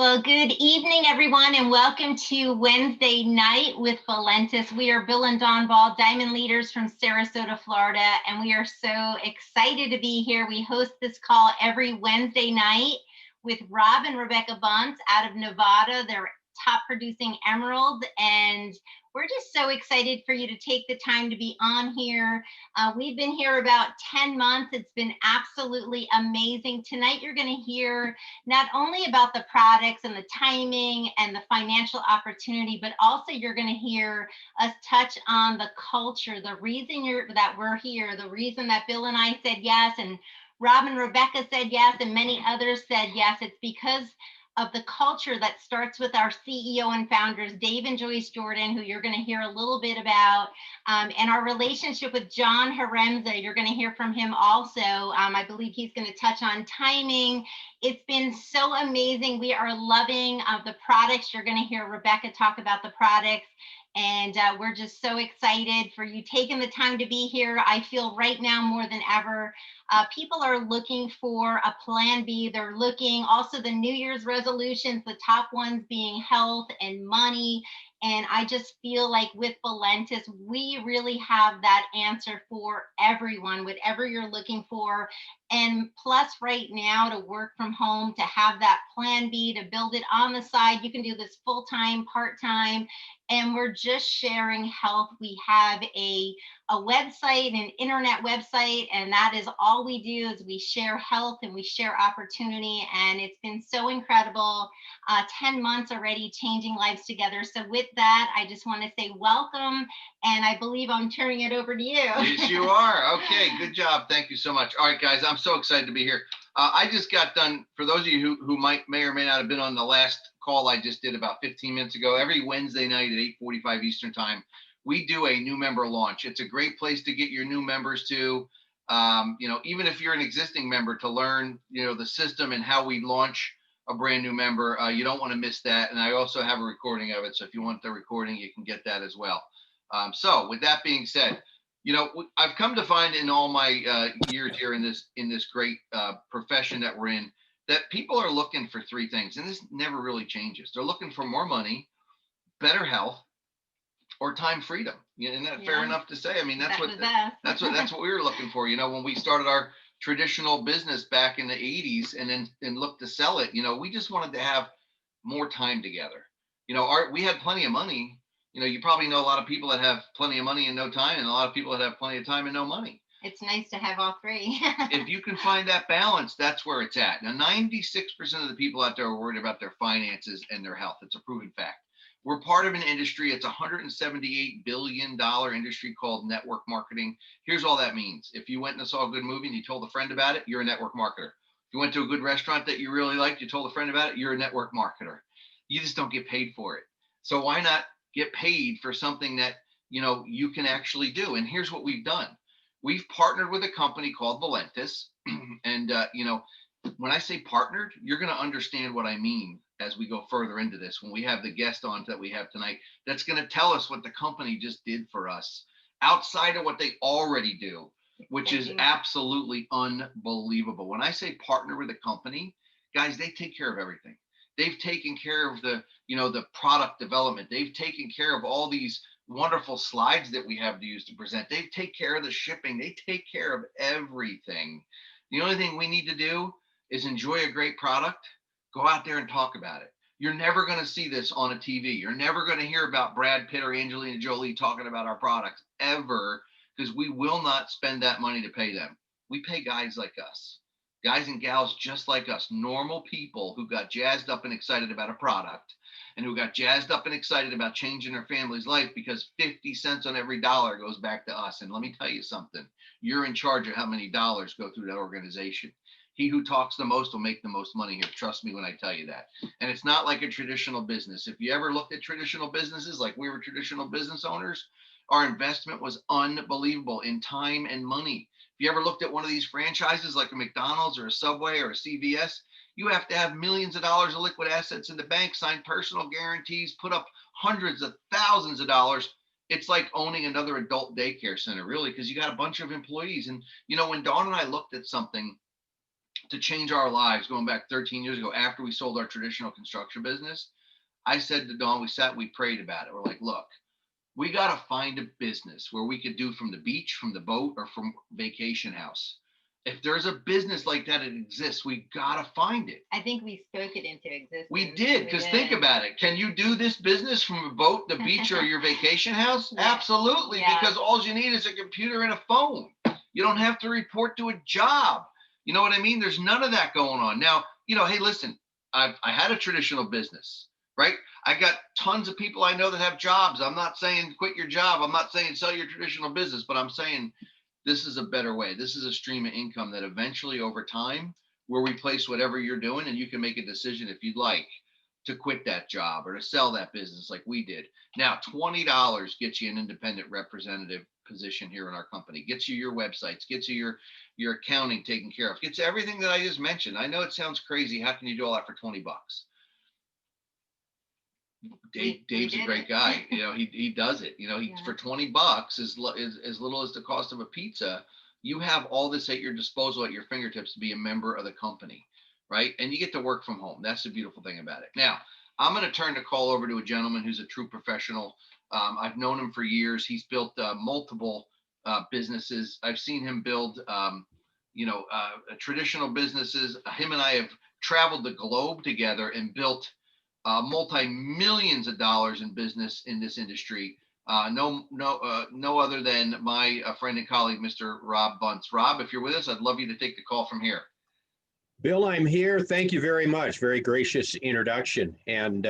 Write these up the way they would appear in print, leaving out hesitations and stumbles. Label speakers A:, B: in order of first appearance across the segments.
A: Well, good evening, everyone, and welcome to Wednesday night with Valentus. We are Bill and Dawn Ball, Diamond Leaders from Sarasota, Florida, and we are so excited to be here. We host this call every Wednesday night with Rob and Rebecca Bunce out of Nevada. They're top producing emerald, and we're just so excited for you to take the time to be on here. We've been here about 10 months. It's been absolutely amazing. Tonight, you're going to hear not only about the products and the timing and the financial opportunity, but also you're going to hear us touch on the culture, the reason that we're here, the reason that Bill and I said yes, and Rob and Rebecca said yes, and many others said yes. It's because of the culture that starts with our CEO and founders, Dave and Joyce Jordan, who you're going to hear a little bit about, and our relationship with John Haremza. You're going to hear from him also. I believe he's going to touch on timing. It's been so amazing. We are loving the products. You're going to hear Rebecca talk about the products. And we're just so excited for you taking the time to be here. I feel right now more than ever, people are looking for a plan B. They're looking also the New Year's resolutions, the top ones being health and money. And I just feel like with Valentus, we really have that answer for everyone, whatever you're looking for. And plus right now to work from home, to have that plan B, to build it on the side. You can do this full-time, part-time, and we're just sharing health. We have a website, an internet website, and that is all we do is we share health and we share opportunity. And it's been so incredible. 10 months already changing lives together. So with that, I just want to say welcome. And I believe I'm turning it over to you.
B: Yes, you are. Okay, good job. Thank you so much. All right, guys, I'm so excited to be here. I just got done, for those of you who may or may not have been on the last call I just did about 15 minutes ago, every Wednesday night at 8:45 Eastern time, we do a new member launch. It's a great place to get your new members to, even if you're an existing member, to learn, the system and how we launch a brand new member. You don't want to miss that. And I also have a recording of it. So if you want the recording, you can get that as well. So with that being said, I've come to find in all my years here in this great profession that we're in, that people are looking for three things, and this never really changes. They're looking for more money, better health, or time freedom. Isn't that fair enough to say? I mean, that's what we were looking for. When we started our traditional business back in the 80s and looked to sell it, we just wanted to have more time together. We had plenty of money. You probably know a lot of people that have plenty of money and no time, and a lot of people that have plenty of time and no money.
A: It's nice to have all three.
B: If you can find that balance, that's where it's at. Now, 96% of the people out there are worried about their finances and their health. It's a proven fact. We're part of an industry. It's a $178 billion industry called network marketing. Here's all that means. If you went and saw a good movie and you told a friend about it, you're a network marketer. If you went to a good restaurant that you really liked, you told a friend about it, you're a network marketer. You just don't get paid for it. So why not get paid for something that, you can actually do? And here's what we've done. We've partnered with a company called Valentus. And, when I say partnered, you're going to understand what I mean as we go further into this. When we have the guest on that we have tonight, that's going to tell us what the company just did for us outside of what they already do, which is absolutely unbelievable. When I say partner with a company, guys, they take care of everything. They've taken care of the product development. They've taken care of all these wonderful slides that we have to use to present. They take care of the shipping. They take care of everything. The only thing we need to do is enjoy a great product, go out there and talk about it. You're never going to see this on a TV. You're never going to hear about Brad Pitt or Angelina Jolie talking about our products ever, because we will not spend that money to pay them. We pay guys like us, guys and gals just like us, normal people who got jazzed up and excited about a product, and who got jazzed up and excited about changing their family's life, because 50 cents on every dollar goes back to us. And let me tell you something, you're in charge of how many dollars go through that organization. He who talks the most will make the most money here. Trust me when I tell you that. And it's not like a traditional business. If you ever looked at traditional businesses, like we were traditional business owners, our investment was unbelievable in time and money. If you ever looked at one of these franchises like a McDonald's or a Subway or a CVS, you have to have millions of dollars of liquid assets in the bank, sign personal guarantees, put up hundreds of thousands of dollars. It's like owning another adult daycare center, really, because you got a bunch of employees. And, when Dawn and I looked at something to change our lives going back 13 years ago after we sold our traditional construction business. I said to Dawn, we prayed about it. We're like, look, we got to find a business where we could do from the beach, from the boat, or from vacation house. If there's a business like that, it exists. We got to find it.
A: I think we spoke it into existence.
B: We did, because think about it. Can you do this business from a boat, the beach, or your vacation house? Yeah. Absolutely, yeah. Because all you need is a computer and a phone. You don't have to report to a job. You know what I mean? There's none of that going on. Now, hey, listen, I had a traditional business, right? I got tons of people I know that have jobs. I'm not saying quit your job. I'm not saying sell your traditional business, but I'm saying this is a better way. This is a stream of income that eventually over time will replace whatever you're doing, and you can make a decision if you'd like to quit that job or to sell that business like we did. Now, $20 gets you an independent representative position here in our company, gets you your websites, gets you your accounting taken care of, gets everything that I just mentioned. I know it sounds crazy. How can you do all that for 20 bucks? Dave's a great guy. He does it. For 20 bucks, as little as the cost of a pizza, you have all this at your disposal, at your fingertips, to be a member of the company, right? And you get to work from home. That's the beautiful thing about it. Now, I'm going to turn the call over to a gentleman who's a true professional. I've known him for years. He's built multiple businesses. I've seen him build, traditional businesses. Him and I have traveled the globe together and built multi-millions of dollars in business in this industry. No other than my friend and colleague, Mr. Rob Bunce. Rob, if you're with us, I'd love you to take the call from here.
C: Bill, I'm here. Thank you very much. Very gracious introduction. And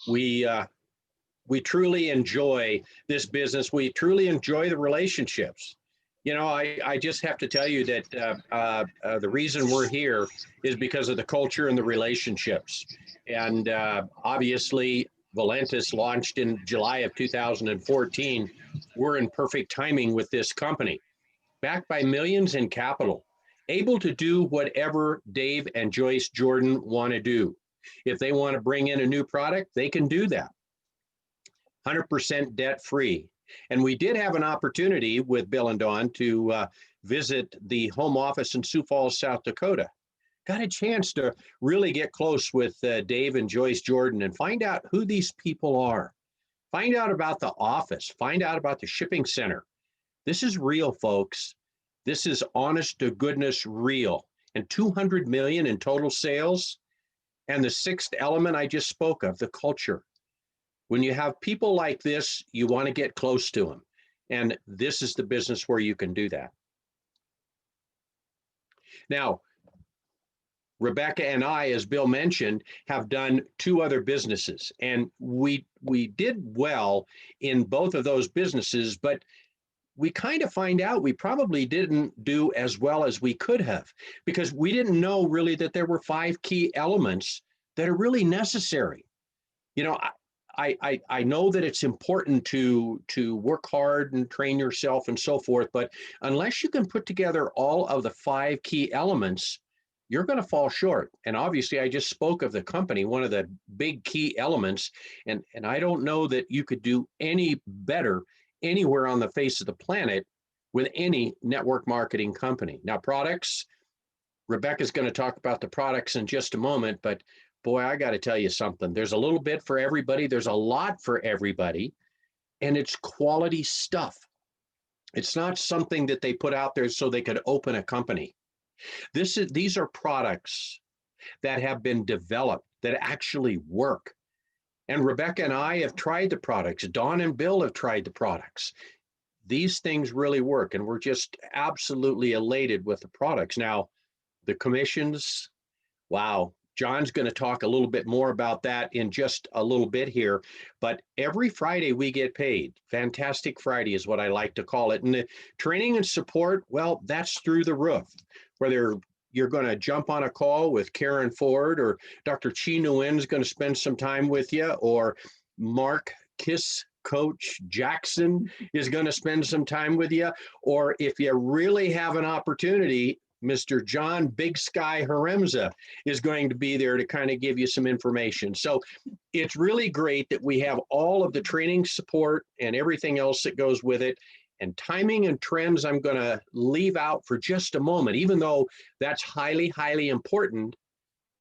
C: we truly enjoy this business. We truly enjoy the relationships. I just have to tell you that the reason we're here is because of the culture and the relationships. And obviously, Valentus launched in July of 2014. We're in perfect timing with this company, backed by millions in capital, able to do whatever Dave and Joyce Jordan want to do. If they want to bring in a new product, they can do that. 100% debt free. And we did have an opportunity with Bill and Dawn to visit the home office in Sioux Falls, South Dakota. Got a chance to really get close with Dave and Joyce Jordan and find out who these people are. Find out about the office. Find out about the shipping center. This is real, folks. This is honest to goodness real. And 200 million in total sales. And the sixth element I just spoke of, the culture. When you have people like this, you want to get close to them. And this is the business where you can do that. Now, Rebecca and I, as Bill mentioned, have done 2 other businesses, and we did well in both of those businesses, but we kind of find out we probably didn't do as well as we could have, because we didn't know really that there were 5 key elements that are really necessary. I know that it's important to work hard and train yourself and so forth, but unless you can put together all of the 5 key elements, you're going to fall short. And obviously, I just spoke of the company, one of the big key elements, and I don't know that you could do any better anywhere on the face of the planet with any network marketing company. Now, products, Rebecca's going to talk about the products in just a moment, but boy, I got to tell you something. There's a little bit for everybody. There's a lot for everybody, and it's quality stuff. It's not something that they put out there so they could open a company. These are products that have been developed that actually work. And Rebecca and I have tried the products. Dawn and Bill have tried the products. These things really work, and we're just absolutely elated with the products. Now, the commissions, wow. John's going to talk a little bit more about that in just a little bit here, but every Friday we get paid. Fantastic Friday is what I like to call it. And the training and support, well, that's through the roof. Whether you're going to jump on a call with Karen Ford or Dr. Chi Nguyen is going to spend some time with you, or Mark Kiss Coach Jackson is going to spend some time with you, or if you really have an opportunity, Mr. John Big Sky Haremza is going to be there to kind of give you some information. So it's really great that we have all of the training support and everything else that goes with it. And timing and trends, I'm going to leave out for just a moment, even though that's highly, highly important.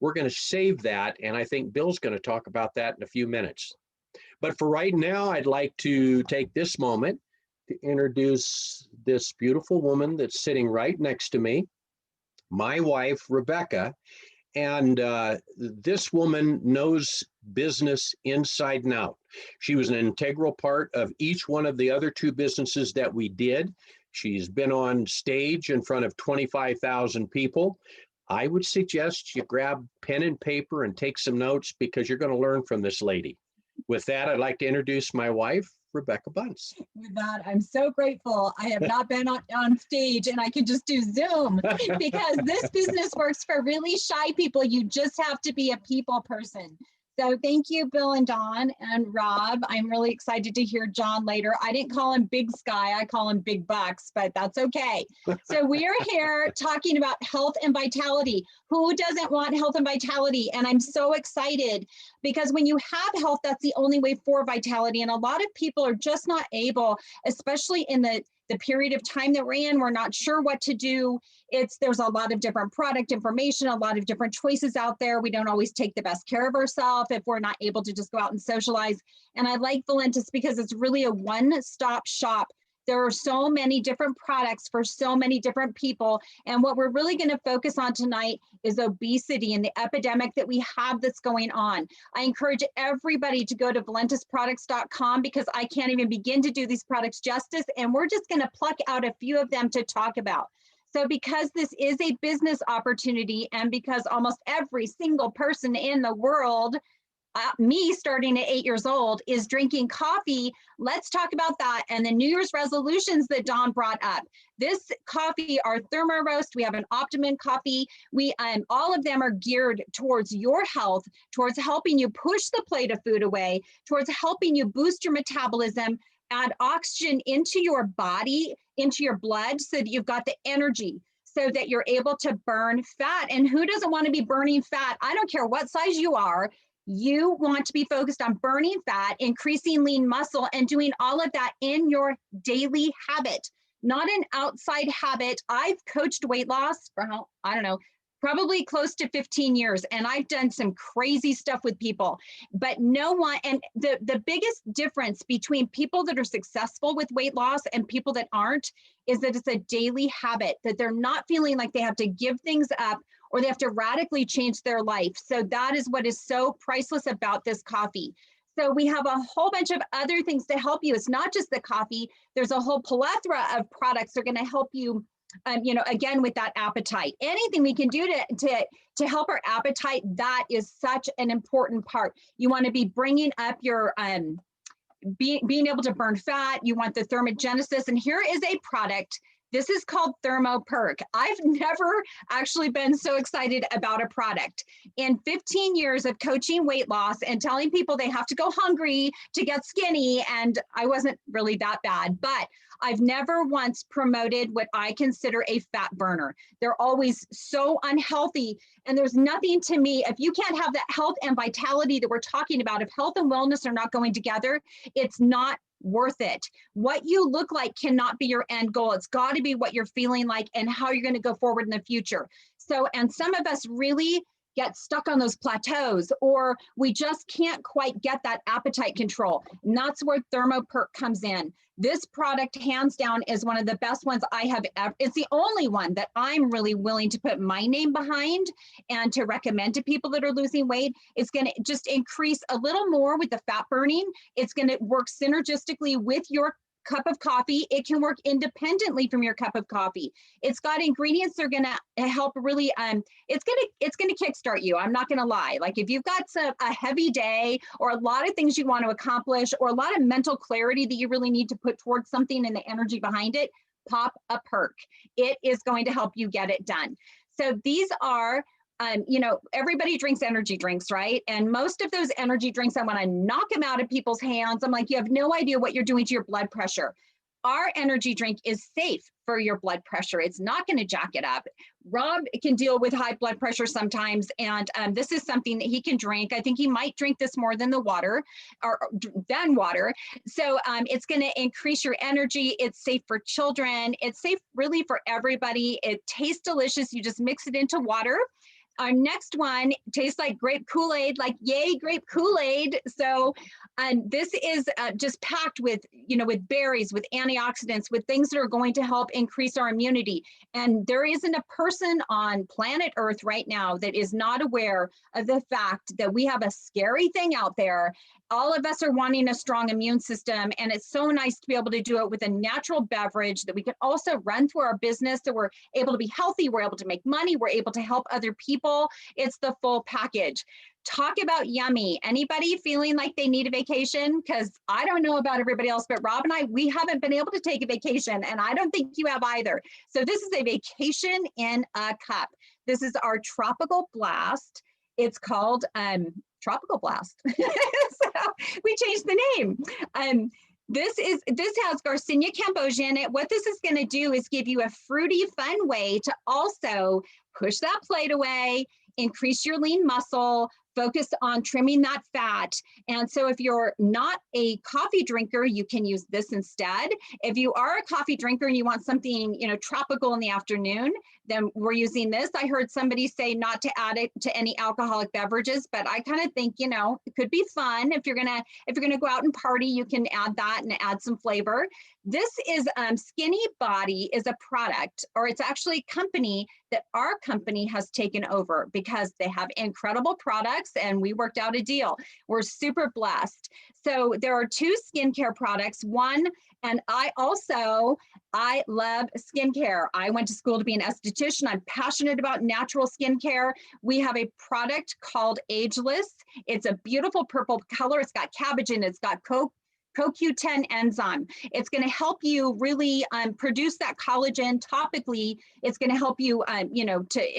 C: We're going to save that. And I think Bill's going to talk about that in a few minutes. But for right now, I'd like to take this moment to introduce this beautiful woman that's sitting right next to me, my wife, Rebecca. And this woman knows business inside and out. She was an integral part of each one of the other two businesses that we did. She's been on stage in front of 25,000 people. I would suggest you grab pen and paper and take some notes because you're going to learn from this lady. With that, I'd like to introduce my wife, Rebecca Bunce.
D: With that, I'm so grateful. I have not been on stage and I can just do Zoom because this business works for really shy people. You just have to be a people person. So thank you, Bill and Dawn and Rob. I'm really excited to hear John later. I didn't call him Big Sky, I call him Big Bucks, but that's okay. So we are here talking about health and vitality. Who doesn't want health and vitality? And I'm so excited because when you have health, that's the only way for vitality. And a lot of people are just not able, especially in the period of time that we're in, we're not sure what to do. There's a lot of different product information, a lot of different choices out there. We don't always take the best care of ourselves if we're not able to just go out and socialize. And I like Valentus because it's really a one-stop shop. There are so many different products for so many different people. And what we're really going to focus on tonight is obesity and the epidemic that we have that's going on. I encourage everybody to go to valentusproducts.com because I can't even begin to do these products justice. And we're just going to pluck out a few of them to talk about. So because this is a business opportunity and because almost every single person in the world, me starting at 8 years old, is drinking coffee. Let's talk about that and the New Year's resolutions that Dawn brought up. This coffee, our Thermo Roast, we have an Optimum coffee. All of them are geared towards your health, towards helping you push the plate of food away, towards helping you boost your metabolism, add oxygen into your body, into your blood, so that you've got the energy, so that you're able to burn fat. And who doesn't want to be burning fat? I don't care what size you are. You want to be focused on burning fat, increasing lean muscle, and doing all of that in your daily habit, not an outside habit. I've coached weight loss for probably close to 15 years, and I've done some crazy stuff with people, but no one, and the biggest difference between people that are successful with weight loss and people that aren't is that it's a daily habit, that they're not feeling like they have to give things up or they have to radically change their life. So that is what is so priceless about this coffee. So we have a whole bunch of other things to help you. It's not just the coffee. There's a whole plethora of products that are going to help you, again, with that appetite. Anything we can do to help our appetite, that is such an important part. You want to be bringing up your being able to burn fat. You want the thermogenesis. And here is a product. This is called Thermo Perk. I've never actually been so excited about a product. In 15 years of coaching weight loss and telling people they have to go hungry to get skinny, and I wasn't really that bad, but I've never once promoted what I consider a fat burner. They're always so unhealthy, and there's nothing to me, if you can't have that health and vitality that we're talking about, if health and wellness are not going together, it's not worth it. What you look like cannot be your end goal. It's got to be what you're feeling like and how you're going to go forward in the future. So, and some of us really get stuck on those plateaus, or we just can't quite get that appetite control. And that's where Thermo Perk comes in. This product, hands down, is one of the best ones I have ever. It's the only one that I'm really willing to put my name behind and to recommend to people that are losing weight. It's going to just increase a little more with the fat burning. It's going to work synergistically with your cup of coffee. It can work independently from your cup of coffee. It's got ingredients that are going to help really, it's going to kickstart you. I'm not going to lie. Like if you've got a heavy day or a lot of things you want to accomplish or a lot of mental clarity that you really need to put towards something and the energy behind it, pop a perk. It is going to help you get it done. So these are, everybody drinks energy drinks, right? And most of those energy drinks, I want to knock them out of people's hands. I'm like, you have no idea what you're doing to your blood pressure. our energy drink is safe for your blood pressure. It's not going to jack it up. Rob can deal with high blood pressure sometimes, and this is something that he can drink. I think he might drink this more than the water, or than water. So it's going to increase your energy. It's safe for children. It's safe really for everybody. It tastes delicious. You just mix it into water. Our next one tastes like grape Kool-Aid, like yay, grape Kool-Aid. So this is just packed with, with berries, with antioxidants, with things that are going to help increase our immunity. And there isn't a person on planet Earth right now that is not aware of the fact that we have a scary thing out there. All of us are wanting a strong immune system, and it's so nice to be able to do it with a natural beverage that we can also run through our business, so we're able to be healthy, we're able to make money, we're able to help other people. It's the full package. Talk about yummy. Anybody feeling like they need a vacation? Because I don't know about everybody else, but Rob and I, we haven't been able to take a vacation, and I don't think you have either. So this is a vacation in a cup. This is our Tropical Blast. It's called Tropical Blast. So we changed the name. This has Garcinia cambogia in it. What this is going to do is give you a fruity, fun way to also push that plate away, increase your lean muscle, focus on trimming that fat. And so if you're not a coffee drinker, you can use this instead. If you are a coffee drinker and you want something, tropical in the afternoon, then we're using this. I heard somebody say not to add it to any alcoholic beverages, but I kind of think, it could be fun. If you're gonna go out and party, you can add that and add some flavor. This is Skinny Body is a product, or it's actually a company that our company has taken over because they have incredible products and we worked out a deal. We're super blessed. So there are two skincare products. One, and I love skincare. I went to school to be an esthetician. I'm passionate about natural skincare. We have a product called Ageless. It's a beautiful purple color. It's got cabbage in it. It's got CoQ10 enzyme. It's going to help you really produce that collagen topically. It's going to help you,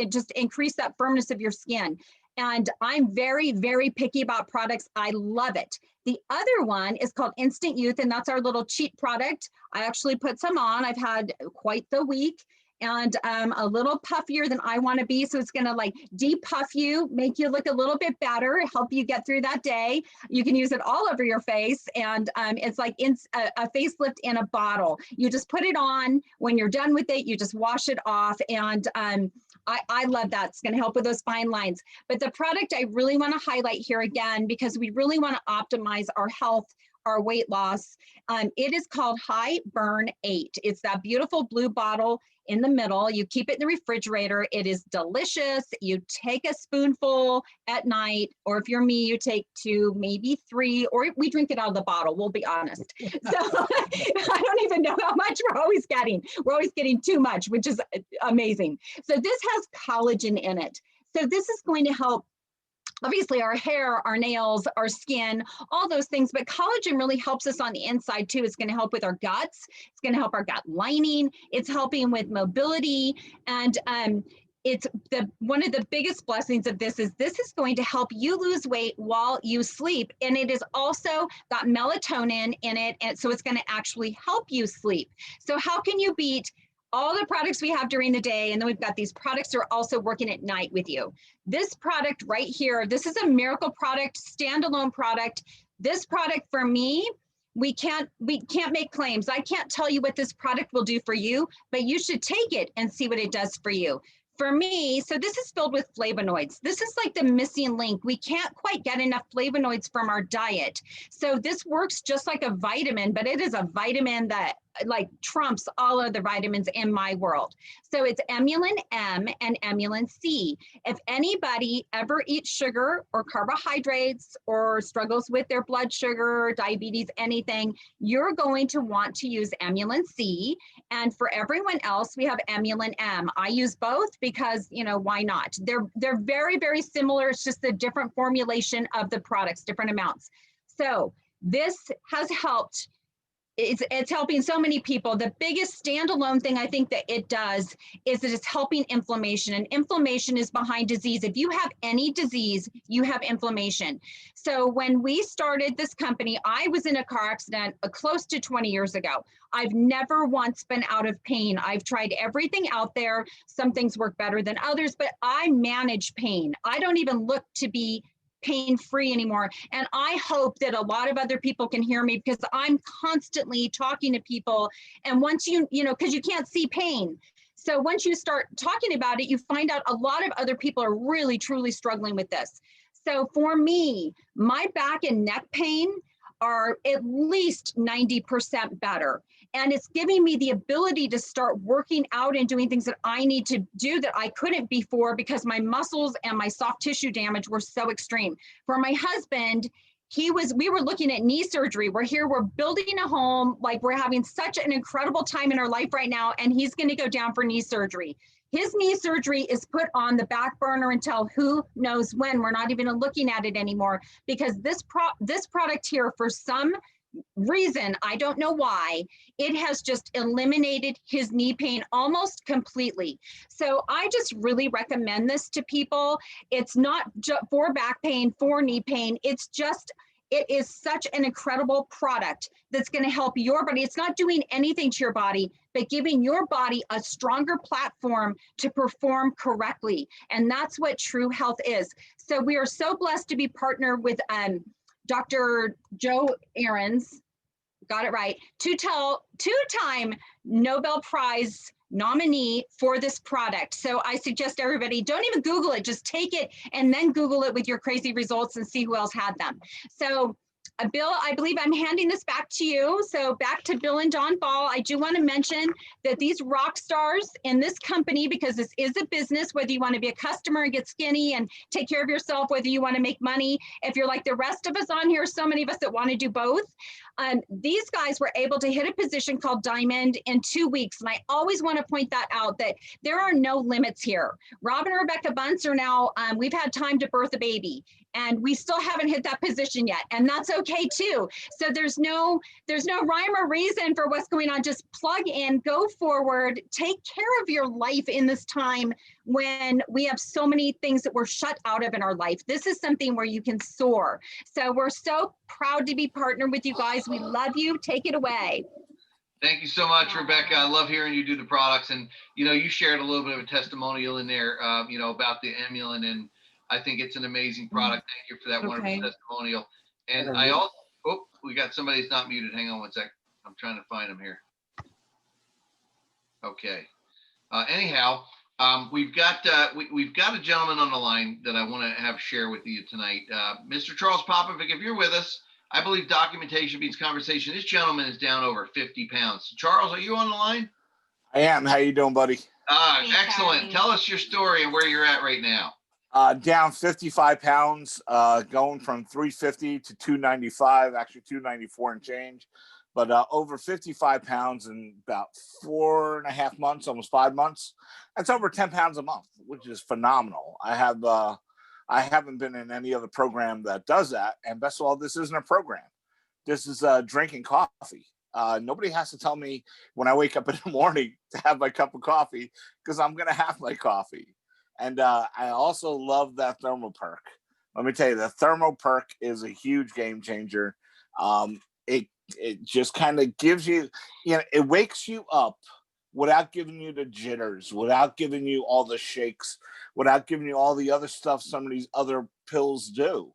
D: just increase that firmness of your skin. And I'm very, very picky about products. I love it. The other one is called Instant Youth, and that's our little cheat product. I actually put some on. I've had quite the week, and a little puffier than I want to be. So it's going to like depuff you, make you look a little bit better, help you get through that day. You can use it all over your face. And it's like a facelift in a bottle. You just put it on. When you're done with it, you just wash it off. And I love that. It's going to help with those fine lines. But the product I really want to highlight here again, because we really want to optimize our health, our weight loss. It is called High Burn 8. It's that beautiful blue bottle in the middle. You keep it in the refrigerator. It is delicious. You take a spoonful at night, or if you're me, you take 2, maybe 3, or we drink it out of the bottle. We'll be honest. So I don't even know how much we're always getting. We're always getting too much, which is amazing. So this has collagen in it. So this is going to help, obviously, our hair, our nails, our skin, all those things, but collagen really helps us on the inside too. It's going to help with our guts. It's going to help our gut lining. It's helping with mobility. And it's one of the biggest blessings of this is going to help you lose weight while you sleep. And it is also got melatonin in it. And so it's going to actually help you sleep. So how can you beat all the products we have during the day, and then we've got these products that are also working at night with you? This product right here, this is a miracle product, standalone product. This product for me, we can't make claims. I can't tell you what this product will do for you, but you should take it and see what it does for you. For me, so this is filled with flavonoids. This is like the missing link. We can't quite get enough flavonoids from our diet. So this works just like a vitamin, but it is a vitamin that like trumps all of the vitamins in my world. So it's Emulin M and Emulin C. If anybody ever eats sugar or carbohydrates or struggles with their blood sugar, diabetes, anything, you're going to want to use Emulin C. And for everyone else, we have Emulin M. I use both because, why not? They're very, very similar. It's just a different formulation of the products, different amounts. So this has helped it's helping so many people. The biggest standalone thing I think that it does is that it's helping inflammation, and inflammation is behind disease. If you have any disease, you have inflammation. So when we started this company, I was in a car accident close to 20 years ago. I've never once been out of pain. I've tried everything out there. Some things work better than others, but I manage pain. I don't even look to be pain-free anymore. And I hope that a lot of other people can hear me, because I'm constantly talking to people. And once because you can't see pain. So once you start talking about it, you find out a lot of other people are really, truly struggling with this. So for me, my back and neck pain are at least 90% better. And it's giving me the ability to start working out and doing things that I need to do that I couldn't before, because my muscles and my soft tissue damage were so extreme. For my husband, we were looking at knee surgery. We're building a home, like we're having such an incredible time in our life right now, and he's going to go down for knee surgery. His knee surgery is put on the back burner until who knows when. We're not even looking at it anymore, because this product here, for some reason, I don't know why, it has just eliminated his knee pain almost completely. So I just really recommend this to people. It's not just for back pain, for knee pain. It is such an incredible product that's going to help your body. It's not doing anything to your body, but giving your body a stronger platform to perform correctly. And that's what true health is. So we are so blessed to be partnered with Dr. Joe Ahrens, got it right, two-time Nobel Prize nominee for this product. So I suggest everybody, don't even Google it, just take it and then Google it with your crazy results and see who else had them. So Bill, I believe I'm handing this back to you. So back to Bill and Don Ball. I do want to mention that these rock stars in this company, because this is a business, whether you want to be a customer and get skinny and take care of yourself, whether you want to make money, if you're like the rest of us on here, so many of us that want to do both, these guys were able to hit a position called Diamond in 2 weeks. And I always want to point that out, that there are no limits here. Rob and Rebecca Bunce are now, we've had time to birth a baby, and we still haven't hit that position yet. And that's okay too. So there's no rhyme or reason for what's going on. Just plug in, go forward, take care of your life in this time when we have so many things that we're shut out of in our life. This is something where you can soar. So we're so proud to be partnered with you guys. We love you. Take it away.
B: Thank you so much, Rebecca. I love hearing you do the products. And, you shared a little bit of a testimonial in there, about the Emulin, and I think it's an amazing product. Thank you for that wonderful testimonial. And I also, we got somebody that's not muted. Hang on one sec. I'm trying to find him here. Okay. Anyhow, we've got a gentleman on the line that I want to have share with you tonight. Mr. Charles Popovic, if you're with us, I believe documentation beats conversation. This gentleman is down over 50 pounds. Charles, are you on the line?
E: I am. How you doing, buddy?
B: Excellent. Tell us your story and where you're at right now.
E: Down 55 pounds, going from 350 to 295, actually 294 and change, but over 55 pounds in about 4.5 months, almost 5 months. That's over 10 pounds a month, which is phenomenal. I haven't been in any other program that does that. And best of all, this isn't a program. This is drinking coffee. Nobody has to tell me when I wake up in the morning to have my cup of coffee, because I'm going to have my coffee. And I also love that thermal perk. Let me tell you, the thermal perk is a huge game changer. It just kind of gives you, it wakes you up without giving you the jitters, without giving you all the shakes, without giving you all the other stuff some of these other pills do.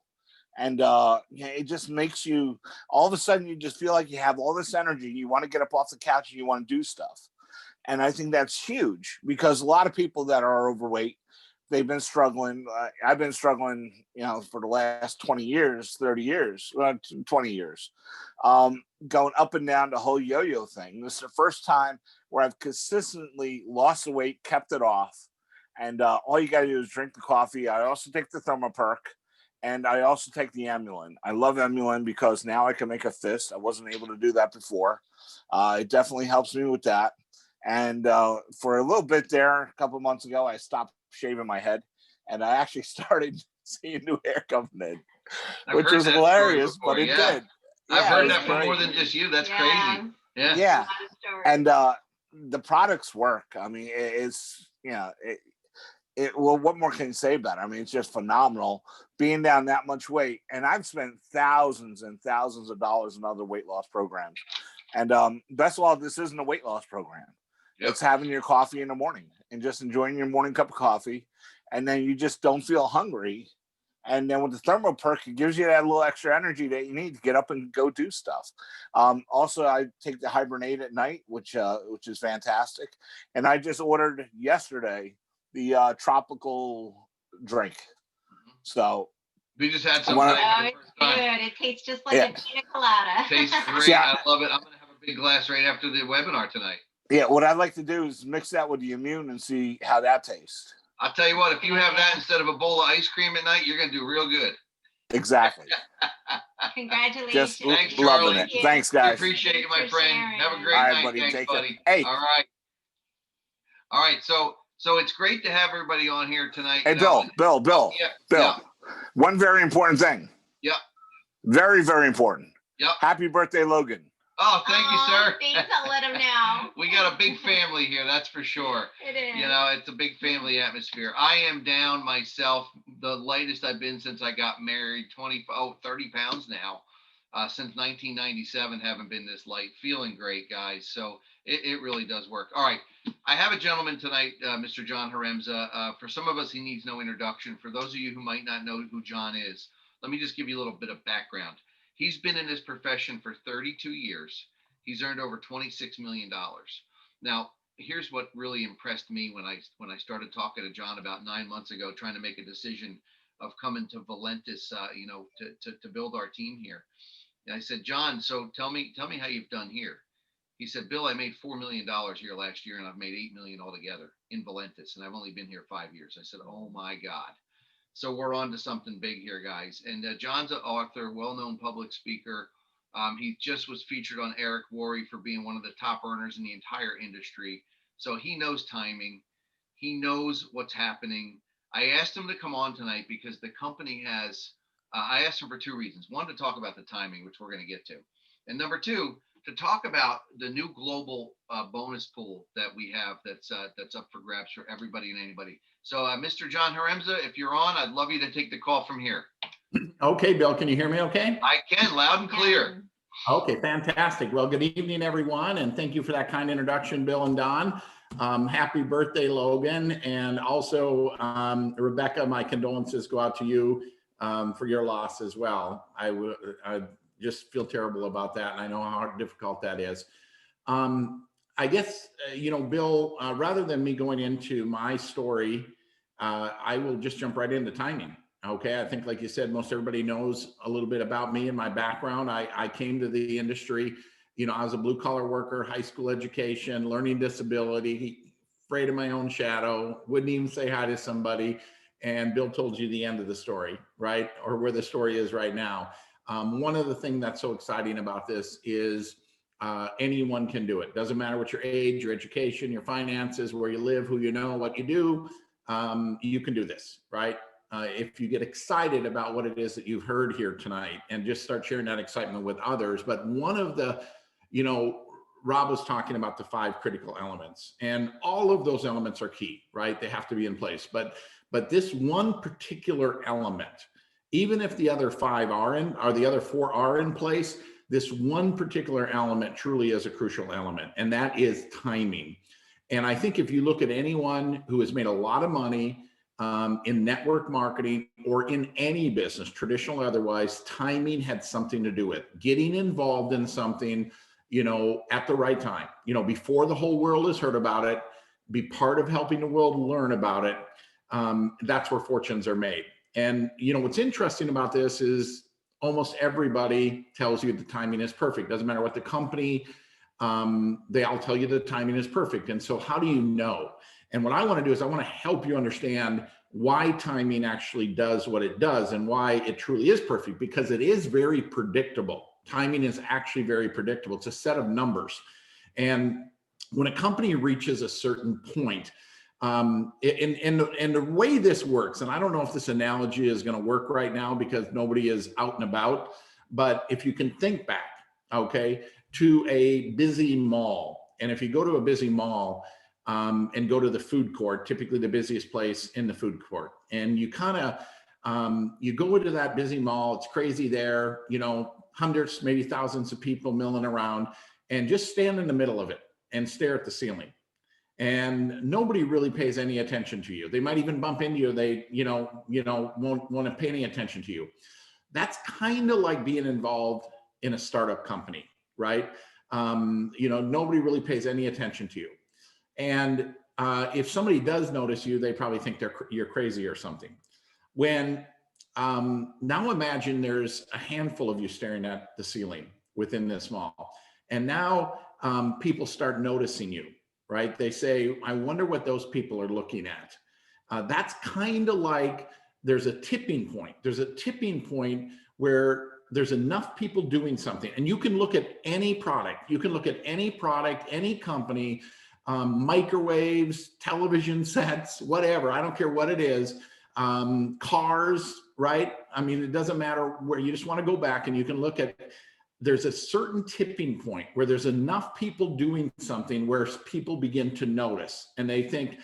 E: And it just makes you, all of a sudden, you just feel like you have all this energy. You want to get up off the couch and you want to do stuff. And I think that's huge, because a lot of people that are overweight, they've been struggling. I've been struggling, for the last 20 years, 30 years, 20 years, going up and down the whole yo-yo thing. This is the first time where I've consistently lost the weight, kept it off. And all you got to do is drink the coffee. I also take the thermal perk, and I also take the Emulin. I love Emulin because now I can make a fist. I wasn't able to do that before. It definitely helps me with that. And for a little bit there, a couple of months ago, I stopped shaving my head, and I actually started seeing new hair coming in, which was hilarious, but it did.
B: I've
E: Yeah, it
B: heard
E: was
B: that from
E: great.
B: more than just you. That's
A: Yeah.
B: crazy. Yeah.
E: Yeah,
A: A lot of stories.
E: and the products work. I mean, it's, you know, well, what more can you say about it? I mean, it's just phenomenal being down that much weight. And I've spent thousands and thousands of dollars in other weight loss programs. And best of all, this isn't a weight loss program.
B: Yep.
E: It's having your coffee in the morning and just enjoying your morning cup of coffee. And then you just don't feel hungry. And then with the thermal perk, it gives you that little extra energy that you need to get up and go do stuff. Also, I take the hibernate at night, which is fantastic. And I just ordered yesterday the tropical drink. So
B: We just had some.
A: Oh, it's good. It tastes just like a pina colada.
B: Tastes great.
E: Yeah.
B: I love it. I'm gonna have a big glass right after the webinar tonight.
E: Yeah, what I'd like to do is mix that with the immune and see how that tastes.
B: I'll tell you what, if you have that instead of a bowl of ice cream at night, you're gonna do real good.
E: Exactly.
A: Congratulations.
E: Just
B: Thanks,
E: loving
B: Charlie.
E: it. Thanks, guys.
B: Appreciate you, my
A: Thanks for
B: friend.
A: sharing.
B: Have a great
E: All right,
B: night.
E: buddy.
B: Thanks,
E: Take care.
B: buddy.
E: Hey.
B: All right. All right. So it's great to have everybody on here tonight.
E: Hey,
B: you know.
E: Bill.
B: Yeah.
E: Bill.
B: Yeah.
E: One very important thing.
B: Yeah.
E: Very, very important.
B: Yep.
E: Happy birthday, Logan.
B: Oh, thank you, sir.
A: Thanks, I'll let him know.
B: We got a big family here, that's for sure.
A: It is.
B: You know, it's a big family atmosphere. I am down myself, the lightest I've been since I got married, 30 pounds now. Since 1997, haven't been this light. Feeling great, guys. So it really does work. All right. I have a gentleman tonight, Mr. John Haremza. For some of us, he needs no introduction. For those of you who might not know who John is, let me just give you a little bit of background. He's been in this profession for 32 years. He's earned over $26 million. Now, here's what really impressed me when I started talking to John about 9 months ago, trying to make a decision of coming to Valentus, to build our team here. And I said, John, so tell me how you've done here. He said, Bill, I made $4 million here last year, and I've made $8 million altogether in Valentus, and I've only been here 5 years. I said, oh my God. So we're on to something big here, guys. And John's an author, well-known public speaker. He just was featured on Eric Worre for being one of the top earners in the entire industry. So he knows timing. He knows what's happening. I asked him to come on tonight because the company has, I asked him for 2 reasons. One, to talk about the timing, which we're going to get to. And number 2, to talk about the new global bonus pool that we have that's up for grabs for everybody and anybody. So Mr. John Haremza, if you're on, I'd love you to take the call from here.
F: Okay, Bill, can you hear me okay?
B: I can, loud and clear.
F: Okay, fantastic. Well, good evening, everyone, and thank you for that kind introduction, Bill and Don. Happy birthday, Logan, and also Rebecca, my condolences go out to you for your loss as well. I just feel terrible about that, and I know how difficult that is. I guess, Bill, rather than me going into my story, I will just jump right into timing. Okay, I think, like you said, most everybody knows a little bit about me and my background. I came to the industry, I was a blue collar worker, high school education, learning disability, afraid of my own shadow, wouldn't even say hi to somebody. And Bill told you the end of the story, right? Or where the story is right now. One of the things that's so exciting about this is anyone can do it. Doesn't matter what your age, your education, your finances, where you live, who you know, what you do, you can do this, right? If you get excited about what it is that you've heard here tonight and just start sharing that excitement with others. But one of the, Rob was talking about the 5 critical elements, and all of those elements are key, right? They have to be in place. But this one particular element, even if the other 5 are in, or the other 4 are in place, this one particular element truly is a crucial element, and that is timing. And I think if you look at anyone who has made a lot of money in network marketing or in any business, traditional or otherwise, timing had something to do with getting involved in something, at the right time, before the whole world has heard about it, be part of helping the world learn about it. That's where fortunes are made. And, what's interesting about this is almost everybody tells you the timing is perfect. Doesn't matter what the company, they all tell you the timing is perfect. And so how do you know? And what I want to do is I want to help you understand why timing actually does what it does and why it truly is perfect, because it is very predictable. Timing is actually very predictable. It's a set of numbers. And when a company reaches a certain point, and the way this works, and I don't know if this analogy is going to work right now because nobody is out and about, But if you can think back, okay, to a busy mall, and if you go to a busy mall and go to the food court, typically the busiest place in the food court, and you kind of, you go into that busy mall, it's crazy there, you know, hundreds, maybe thousands of people milling around, and just stand in the middle of it and stare at the ceiling. And nobody really pays any attention to you. They might even bump into you. They, won't want to pay any attention to you. That's kind of like being involved in a startup company, right? Nobody really pays any attention to you. And if somebody does notice you, they probably think you're crazy or something. When now imagine there's a handful of you staring at the ceiling within this mall, and now people start noticing you, right? They say, I wonder what those people are looking at. That's kind of like there's a tipping point. There's a tipping point where there's enough people doing something, and you can look at any product. You can look at any product, any company, microwaves, television sets, whatever. I don't care what it is. Cars, right? I mean, it doesn't matter where. You just want to go back and you can look at, there's a certain tipping point where there's enough people doing something where people begin to notice and they think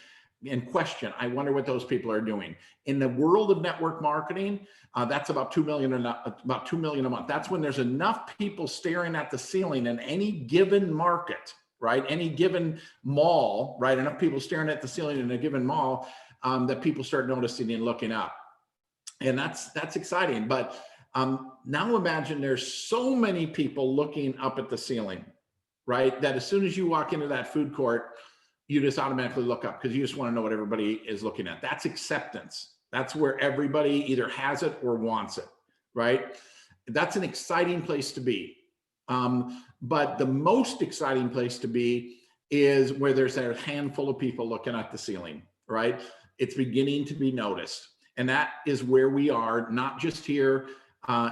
F: and question, I wonder what those people are doing. In the world of network marketing, that's about 2 million a month. That's when there's enough people staring at the ceiling in any given market, right? Any given mall, right? Enough people staring at the ceiling in a given mall that people start noticing and looking up. And that's exciting. But now imagine there's so many people looking up at the ceiling, right? That as soon as you walk into that food court, you just automatically look up because you just want to know what everybody is looking at. That's acceptance. That's where everybody either has it or wants it, right? That's an exciting place to be. But the most exciting place to be is where there's a handful of people looking at the ceiling, right? It's beginning to be noticed. And that is where we are, not just here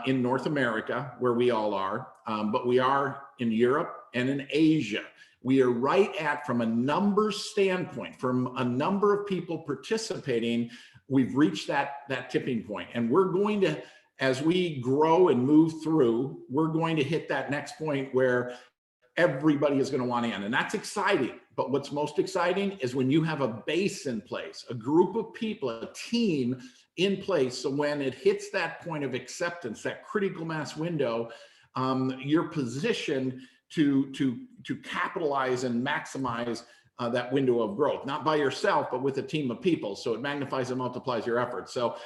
F: in North America, where we all are, but we are in Europe and in Asia. We are right at, from a numbers standpoint, from a number of people participating, we've reached that tipping point. And we're going to, as we grow and move through, we're going to hit that next point where everybody is going to want in. And that's exciting. But what's most exciting is when you have a base in place, a group of people, a team in place. So when it hits that point of acceptance, that critical mass window, you're positioned to capitalize and maximize that window of growth, not by yourself, but with a team of people. So it magnifies and multiplies your efforts. So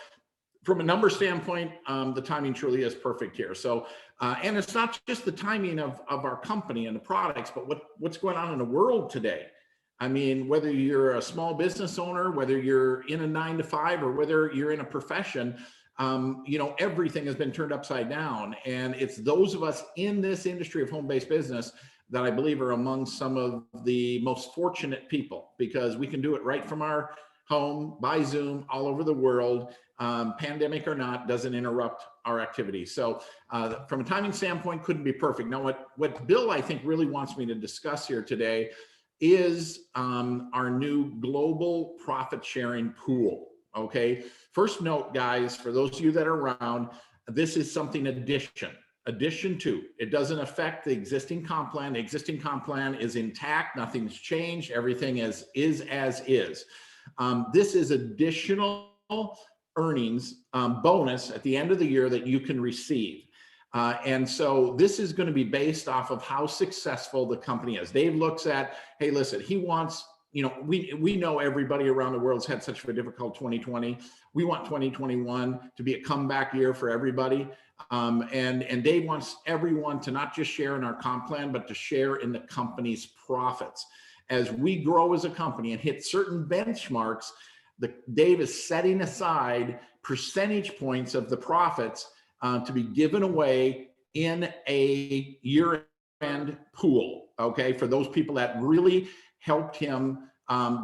F: from a number standpoint, the timing truly is perfect here. So, and it's not just the timing of our company and the products, but what's going on in the world today. I mean, whether you're a small business owner, whether you're in a 9-to-5, or whether you're in a profession, everything has been turned upside down. And it's those of us in this industry of home-based business that I believe are among some of the most fortunate people, because we can do it right from our home by Zoom all over the world. Pandemic or not, doesn't interrupt our activity. So from a timing standpoint, couldn't be perfect. Now, what Bill, I think, really wants me to discuss here today is our new global profit sharing pool. Okay. First note, guys, for those of you that are around, this is something addition to. It doesn't affect the existing comp plan. The existing comp plan is intact. Nothing's changed. Everything is as is. This is additional earnings bonus at the end of the year that you can receive. And so this is going to be based off of how successful the company is. Dave looks at, hey, listen, he wants, we know everybody around the world's had such a difficult 2020. We want 2021 to be a comeback year for everybody. And Dave wants everyone to not just share in our comp plan, but to share in the company's profits. As we grow as a company and hit certain benchmarks, Dave is setting aside percentage points of the profits to be given away in a year-end pool, okay, for those people that really helped him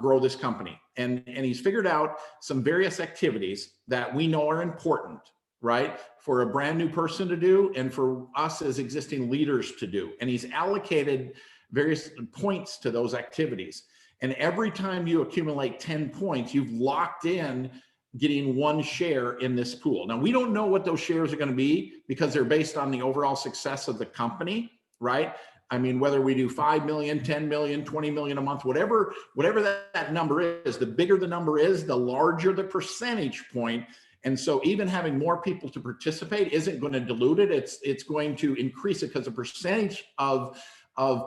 F: grow this company. And he's figured out some various activities that we know are important, right, for a brand new person to do and for us as existing leaders to do. And he's allocated various points to those activities. And every time you accumulate 10 points, you've locked in getting one share in this pool. Now, we don't know what those shares are going to be because they're based on the overall success of the company, right? I mean, whether we do 5 million, 10 million, 20 million a month, whatever that number is, the bigger the number is, the larger the percentage point. And so even having more people to participate isn't going to dilute it. It's going to increase it because the percentage of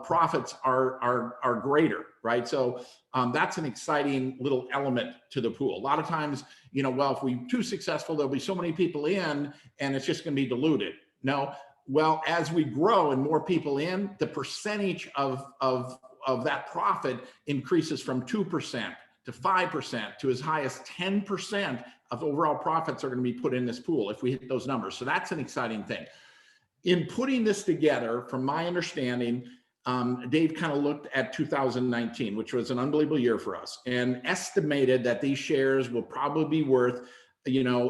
F: profits are greater, right? So that's an exciting little element to the pool. A lot of times, well, if we're too successful, there'll be so many people in and it's just going to be diluted. No, well, as we grow and more people in, the percentage of that profit increases from 2% to 5% to as high as 10% of overall profits are going to be put in this pool if we hit those numbers. So that's an exciting thing. In putting this together, from my understanding, Dave kind of looked at 2019, which was an unbelievable year for us, and estimated that these shares will probably be worth,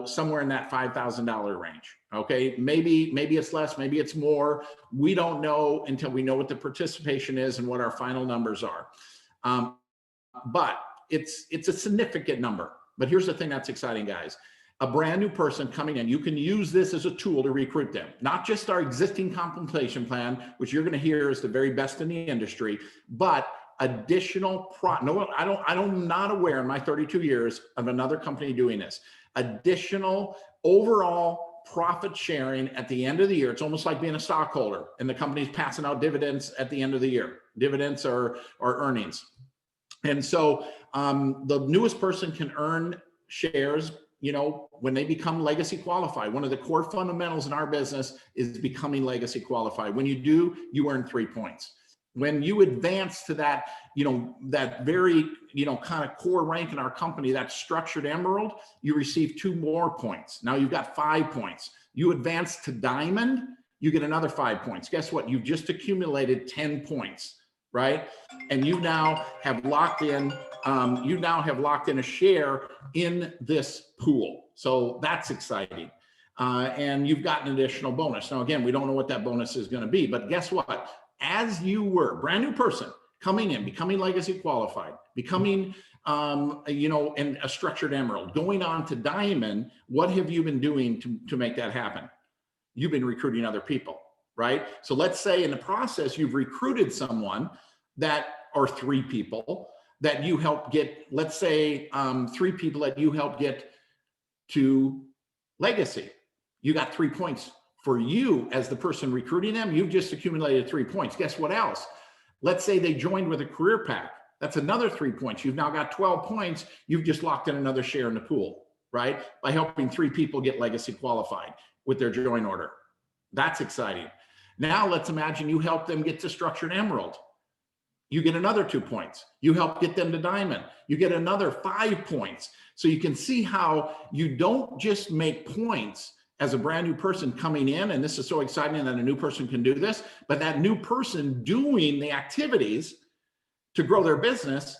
F: somewhere in that $5,000 range. Okay, maybe it's less, maybe it's more. We don't know until we know what the participation is and what our final numbers are. But it's a significant number. But here's the thing that's exciting, guys. A brand new person coming in, you can use this as a tool to recruit them. Not just our existing compensation plan, which you're going to hear is the very best in the industry, but additional I'm not aware in my 32 years of another company doing this. Additional overall profit sharing at the end of the year. It's almost like being a stockholder and the company's passing out dividends at the end of the year. Dividends are earnings. And so the newest person can earn shares when they become legacy qualified. One of the core fundamentals in our business is becoming legacy qualified. When you do, you earn 3 points. When you advance to that, that very, kind of core rank in our company, that structured emerald, you receive 2 more points. Now you've got 5 points. You advance to diamond, you get another 5 points. Guess what? You've just accumulated 10 points, right? And you now have locked in, a share in this pool. So that's exciting. And you've got an additional bonus. Now, again, we don't know what that bonus is going to be, but guess what? As you were brand new person coming in, becoming legacy qualified, becoming, and a structured emerald, going on to diamond, what have you been doing to make that happen? You've been recruiting other people, right? So let's say in the process, you've recruited someone or 3 people that you help get, let's say 3 people that you help get to legacy. You got 3 points. For you as the person recruiting them, you've just accumulated 3 points. Guess what else? Let's say they joined with a career pack. That's another 3 points. You've now got 12 points. You've just locked in another share in the pool, right? By helping 3 people get legacy qualified with their join order. That's exciting. Now let's imagine you help them get to structured emerald. You get another 2 points. You help get them to diamond. You get another 5 points. So you can see how you don't just make points as a brand new person coming in, and this is so exciting that a new person can do this, but that new person doing the activities to grow their business,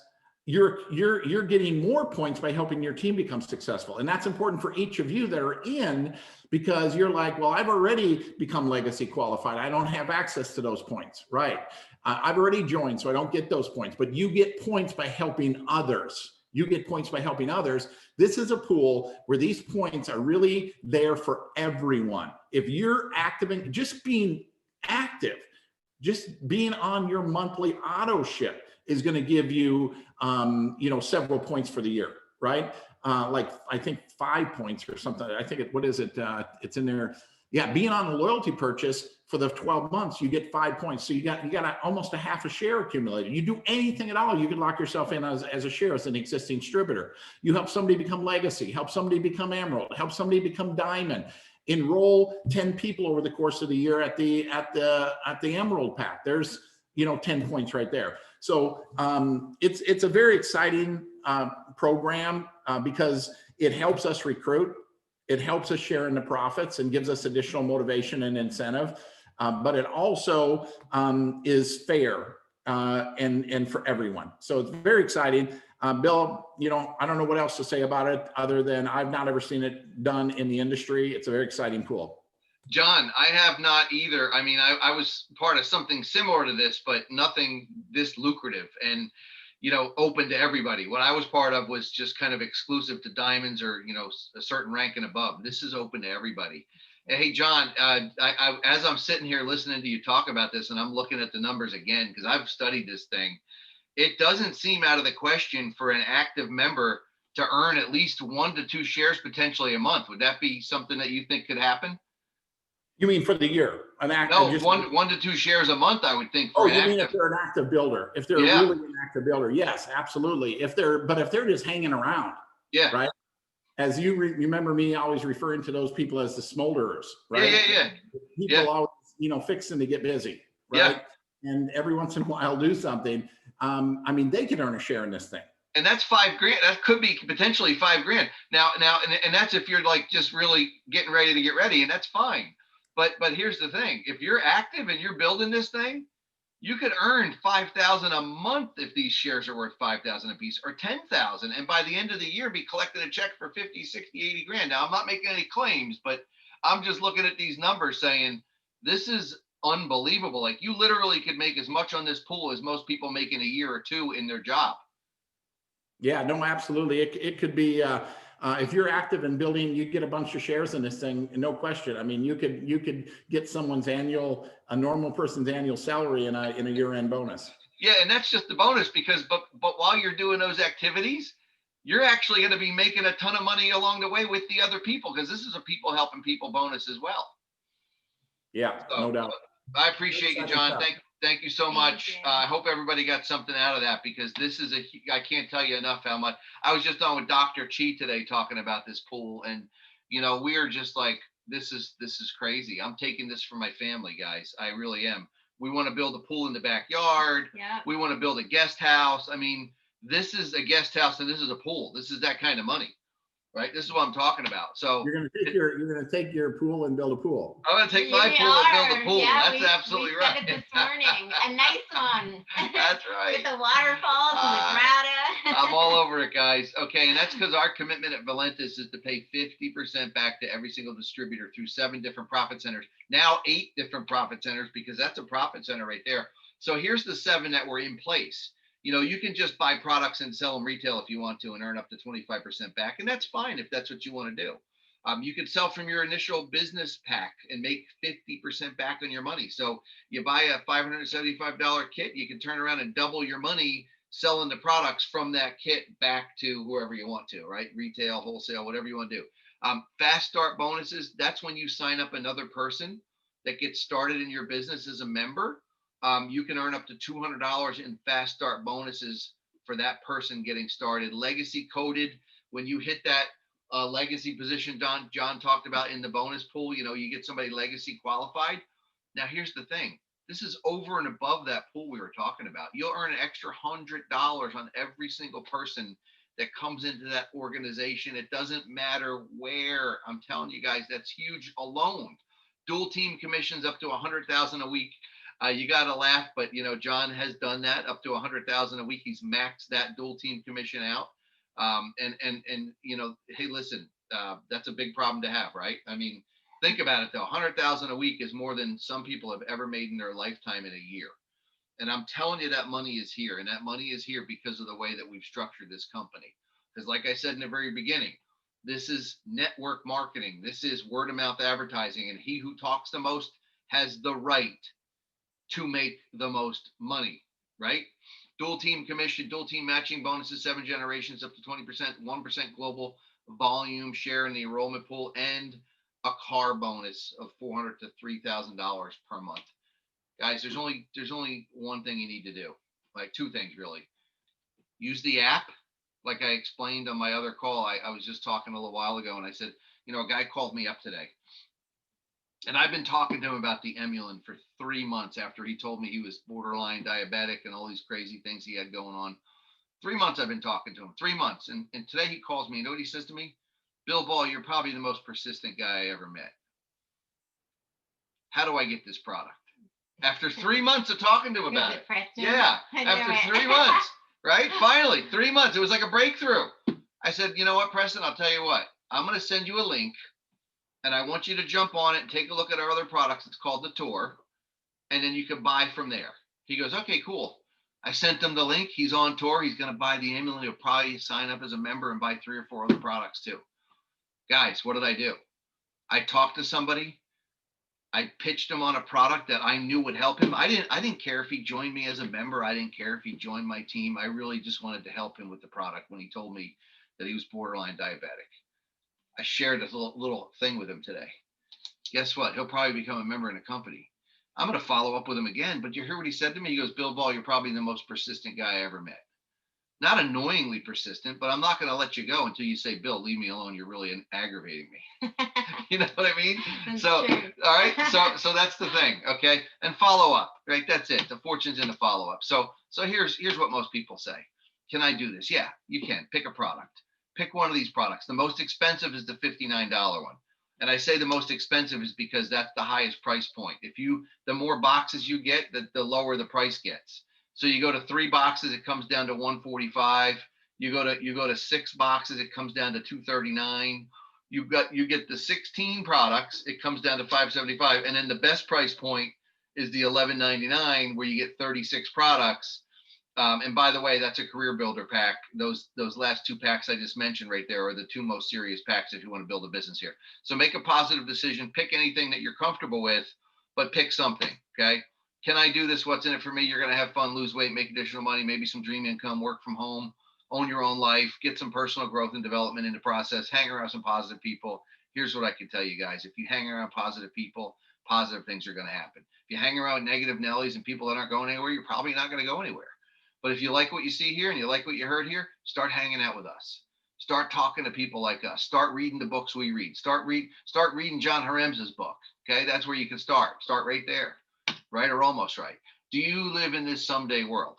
F: you're getting more points by helping your team become successful. And that's important for each of you that are in, because you're like, well, I've already become legacy qualified. I don't have access to those points, right? I've already joined, so I don't get those points, but you get points by helping others. You get points by helping others. This is a pool where these points are really there for everyone. If you're active in just being active, just being on your monthly auto ship is going to give you, several points for the year, right? Like I think 5 points or something. I think it's in there. Yeah, being on a loyalty purchase for the 12 months, you get 5 points. So you got almost a half a share accumulated. You do anything at all, you can lock yourself in as a share as an existing distributor. You help somebody become legacy, help somebody become emerald, help somebody become diamond. Enroll 10 people over the course of the year at the emerald pack. There's 10 points right there. So it's a very exciting program because it helps us recruit. It helps us share in the profits and gives us additional motivation and incentive, but it also is fair and for everyone. So it's very exciting. Bill, I don't know what else to say about it other than I've not ever seen it done in the industry. It's a very exciting pool.
B: John, I have not either. I mean, I was part of something similar to this, but nothing this lucrative. And open to everybody. What I was part of was just kind of exclusive to diamonds or, a certain rank and above. This is open to everybody. And hey, John, as I'm sitting here listening to you talk about this, and I'm looking at the numbers again, because I've studied this thing, it doesn't seem out of the question for an active member to earn at least 1 to 2 shares potentially a month. Would that be something that you think could happen?
F: You mean for the year?
B: No, just one to 2 shares a month, I would think.
F: Oh, you mean if they're an active builder? If they're really an active builder, yes, absolutely. If they're just hanging around, right? As you remember me always referring to those people as the smolderers, right?
B: Yeah.
F: People always, fixing to get busy, right? And every once in a while do something. I mean, they could earn a share in this thing.
B: And that's $5 grand. That could be potentially $5 grand. Now, and that's if you're like just really getting ready to get ready, and that's fine. But here's the thing: if you're active and you're building this thing, you could earn $5,000 a month if these shares are worth $5,000 a piece, or $10,000, and by the end of the year, be collecting a check for 50, 60, 80 grand. Now, I'm not making any claims, but I'm just looking at these numbers saying this is unbelievable. Like, you literally could make as much on this pool as most people make in a year or two in their job.
F: Yeah, no, absolutely. It could be, if you're active in building, you get a bunch of shares in this thing, no question. I mean, you could get someone's a normal person's annual salary in a year-end bonus.
B: Yeah, and that's just the bonus, because but while you're doing those activities, you're actually going to be making a ton of money along the way with the other people, because this is a people helping people bonus as well.
F: Yeah, so, no doubt.
B: I appreciate you, John. Thank you so much. I hope everybody got something out of that, because this is I can't tell you enough how much. I was just on with Dr. Chi today talking about this pool, and we are just like, this is crazy. I'm taking this for my family, guys. I really am. We want to build a pool in the backyard. Yeah. We want to build a guest house. I mean, this is a guest house and this is a pool. This is that kind of money. Right, this is what I'm talking about. So
F: you're gonna take your pool and build a pool.
B: I'm gonna take my pool and build a pool.
A: Yeah,
B: that's absolutely right.
A: We said it this morning. A nice one.
B: That's right.
A: With the waterfalls and the grotto.
B: I'm all over it, guys. Okay, and that's because our commitment at Valentus is to pay 50% back to every single distributor through 7 different profit centers. Now 8 different profit centers, because that's a profit center right there. So here's the 7 that were in place. You can just buy products and sell them retail if you want to and earn up to 25% back. And that's fine if that's what you want to do. You can sell from your initial business pack and make 50% back on your money. So you buy a $575 kit, you can turn around and double your money selling the products from that kit back to whoever you want to, right? Retail, wholesale, whatever you want to do. Fast start bonuses, that's when you sign up another person that gets started in your business as a member. You can earn up to $200 in fast start bonuses for that person getting started. Legacy coded, when you hit that legacy position John talked about in the bonus pool, you get somebody legacy qualified. Now, here's the thing. This is over and above that pool we were talking about. You'll earn an extra $100 on every single person that comes into that organization. It doesn't matter where. I'm telling you guys, that's huge alone. Dual team commissions up to $100,000 a week. You got to laugh, but John has done that up to $100,000 a week. He's maxed that dual team commission out. Hey, listen, that's a big problem to have, right? I mean, think about it though. $100,000 a week is more than some people have ever made in their lifetime in a year. And I'm telling you, that money is here, and that money is here because of the way that we've structured this company. Because like I said in the very beginning, this is network marketing. This is word of mouth advertising, and he who talks the most has the right to make the most money, right? Dual team commission, dual team matching bonuses, 7 generations up to 20%, 1% global volume share in the enrollment pool, and a car bonus of $400 to $3,000 per month. Guys, there's only one thing you need to do, like 2 things really. Use the app, like I explained on my other call. I was just talking a little while ago, and I said, a guy called me up today. And I've been talking to him about the Emulin for 3 months after he told me he was borderline diabetic and all these crazy things he had going on. 3 months I've been talking to him, 3 months. And today he calls me. You know what he says to me? Bill Ball, you're probably the most persistent guy I ever met. How do I get this product? After 3 months of talking to him about it. Yeah, after 3 months, right? Finally, 3 months. It was like a breakthrough. I said, you know what, Preston, I'll tell you what. I'm going to send you a link. And I want you to jump on it and take a look at our other products. It's called the Tour. And then you can buy from there. He goes, okay, cool. I sent him the link. He's on tour. He's going to buy the amulet. He'll probably sign up as a member and buy 3 or 4 other products too. Guys, what did I do? I talked to somebody. I pitched him on a product that I knew would help him. I didn't care if he joined me as a member. I didn't care if he joined my team. I really just wanted to help him with the product when he told me that he was borderline diabetic. I shared this little thing with him today. Guess what? He'll probably become a member in the company. I'm going to follow up with him again. But you hear what he said to me? He goes, Bill Ball, you're probably the most persistent guy I ever met. Not annoyingly persistent, but I'm not going to let you go until you say, Bill, leave me alone. You're really aggravating me. You know what I mean?
A: That's
B: so,
A: true.
B: all right. So that's the thing. Okay. And follow up, right? That's it. The fortune's in the follow up. So here's what most people say. Can I do this? Yeah, you can. Pick a product. Pick one of these products. The most expensive is the $59 one. And I say the most expensive is because that's the highest price point. The more boxes you get, the lower the price gets. So you go to 3 boxes, it comes down to $145. You go to 6 boxes, it comes down to $239. You get the 16 products, it comes down to $575. And then the best price point is the $11.99, where you get 36 products. And by the way, that's a career builder pack. Those last 2 packs I just mentioned right there are the 2 most serious packs if you want to build a business here. So make a positive decision. Pick anything that you're comfortable with, but pick something. Okay. Can I do this? What's in it for me? You're going to have fun, lose weight, make additional money, maybe some dream income, work from home, own your own life, get some personal growth and development in the process, hang around some positive people. Here's what I can tell you guys. If you hang around positive people, positive things are going to happen. If you hang around negative Nellies and people that aren't going anywhere, you're probably not going to go anywhere. But if you like what you see here and you like what you heard here, start hanging out with us. Start talking to people like us. Start reading the books we read. Start reading John Haremza's book. Okay, that's where you can start. Start right there, right or almost right. Do you live in this someday world?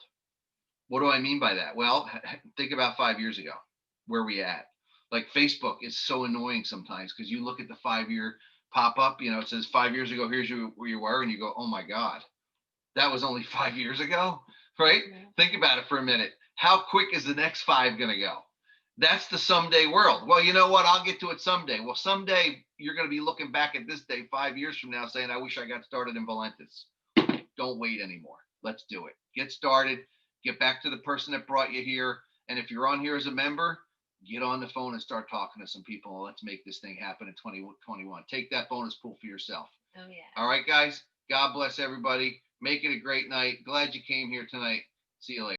B: What do I mean by that? Well, think about 5 years ago, where we at. Like Facebook is so annoying sometimes because you look at the 5-year pop up, it says 5 years ago, here's where you were, and you go, oh my God, that was only 5 years ago. Right? Mm-hmm. Think about it for a minute. How quick is the next 5 going to go? That's the someday world. Well, you know what? I'll get to it someday. Well, someday you're going to be looking back at this day 5 years from now saying, I wish I got started in Valentus. Don't wait anymore. Let's do it. Get started. Get back to the person that brought you here. And if you're on here as a member, get on the phone and start talking to some people. Let's make this thing happen in 2021. Take that bonus pool for yourself.
A: Oh, yeah.
B: All right, guys. God bless everybody. Make it a great night. Glad you came here tonight. See you later.